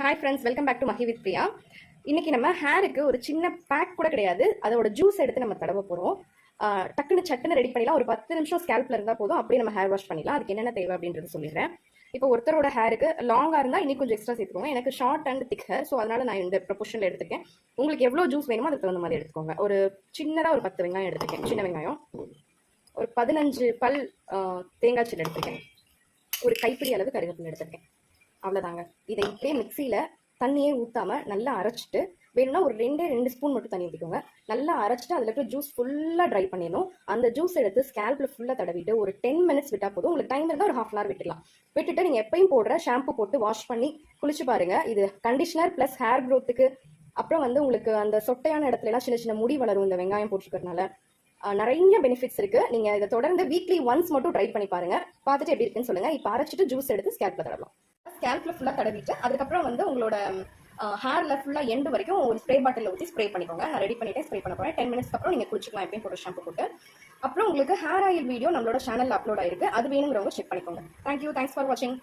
Hi friends, welcome back to Mahi with Priya. இன்னைக்கு நம்ம ஹேருக்கு ஒரு சின்ன பேக் கூட கிடையாது, அதோட ஜூஸ் எடுத்து நம்ம தடவ போகிறோம். டக்குன்னு சட்டுன்னு ரெடி பண்ணிடலாம். ஒரு 10 நிமிஷம் ஸ்கேல்ப்ல இருந்தால் போதும், அப்படியே நம்ம ஹேர் வாஷ் பண்ணிடலாம். அதுக்கு என்னென்ன தேவை அப்படின்றது சொல்லிடுறேன். இப்போ ஒருத்தரோட ஹேருக்கு லாங்காக இருந்தால் இன்னும் கொஞ்சம் எக்ஸ்ட்ரா சேர்த்துக்கோங்க. எனக்கு short and thick hair, so அதனால நான் இந்த ப்ரொபோஷனில் எடுத்துக்கேன். உங்களுக்கு எவ்வளோ ஜூஸ் வேணுமோ அதுக்கு தகுந்த மாதிரி எடுத்துக்கோங்க. ஒரு சின்னதாக ஒரு 10 வெங்காயம் எடுத்துக்கேன், சின்ன வெங்காயம். ஒரு 15 பல் தேங்காய் சில்லு எடுத்துக்கேன். ஒரு கைப்பிடி அளவு கருவேப்பிலை எடுத்துருக்கேன். அவ்வளோதாங்க. இதை இப்படியே மிக்சியில் தண்ணியே ஊற்றாமல் நல்லா அரைச்சிட்டு, வேணும்னா ஒரு 2 ஸ்பூன் மட்டும் தண்ணி ஊற்றிக்கோங்க. நல்லா அரைச்சிட்டு அதில் இருக்க ஜூஸ் ஃபுல்லாக ட்ரை பண்ணிடணும். அந்த ஜூஸ் எடுத்து ஸ்கேல்பில் ஃபுல்லாக தடவிட்டு ஒரு 10 மினிட்ஸ் விட்டால் போதும். உங்களுக்கு டைம் இருந்தால் ஒரு ½ hour விட்டுலாம். விட்டுட்டு நீங்கள் எப்பயும் போடுற ஷாம்பு போட்டு வாஷ் பண்ணி குளிச்சு பாருங்கள். இது கண்டிஷனர் ப்ளஸ் ஹேர் க்ரோத்துக்கு. அப்புறம் உங்களுக்கு அந்த சொட்டையான இடத்துலலாம் சின்ன சின்ன முடி வளரும் இந்த வெங்காயம் போட்டுக்கிறதுனால. நிறைய பெனிஃபிட்ஸ் இருக்கு. நீங்க இதை தொடர்ந்து வீக்லி ஒன்ஸ் மட்டும் ட்ரை பண்ணி பாருங்க. பார்த்துட்டு எப்படி இருக்குன்னு சொல்லுங்க. இப்போ அரைச்சிட்டு ஜூஸ் எடுத்து ஸ்கேல்ப்ல தடவலாம். ஸ்கேல்ப்ல ஃபுல்லா தடவிட்டு அதுக்கப்புறம் உங்களோட ஹேர்ல ஃபுல்லா எண்டு வரைக்கும் ஒரு ஸ்ப்ரே பாட்டில் ஊற்றி ஸ்ப்ரே பண்ணிக்கோங்க. நான் ரெடி பண்ணிட்டே ஸ்ப்ரே பண்ண போறேன். 10 மினிட்ஸ்க்கு அப்புறம் நீங்க குளிச்சுக்கலாம் எப்பயும் போட்டு ஷாம்பு போட்டு. அப்புறம் உங்களுக்கு ஹேர் ஆயில் வீடியோ நம்மளோட சேனல்ல அப்லோட் ஆயிருக்கு. அது வேணுங்கிறவங்க செக் பண்ணிக்கோங்க. தேங்க்யூ, தேங்க்ஸ் ஃபார் வாட்சிங்.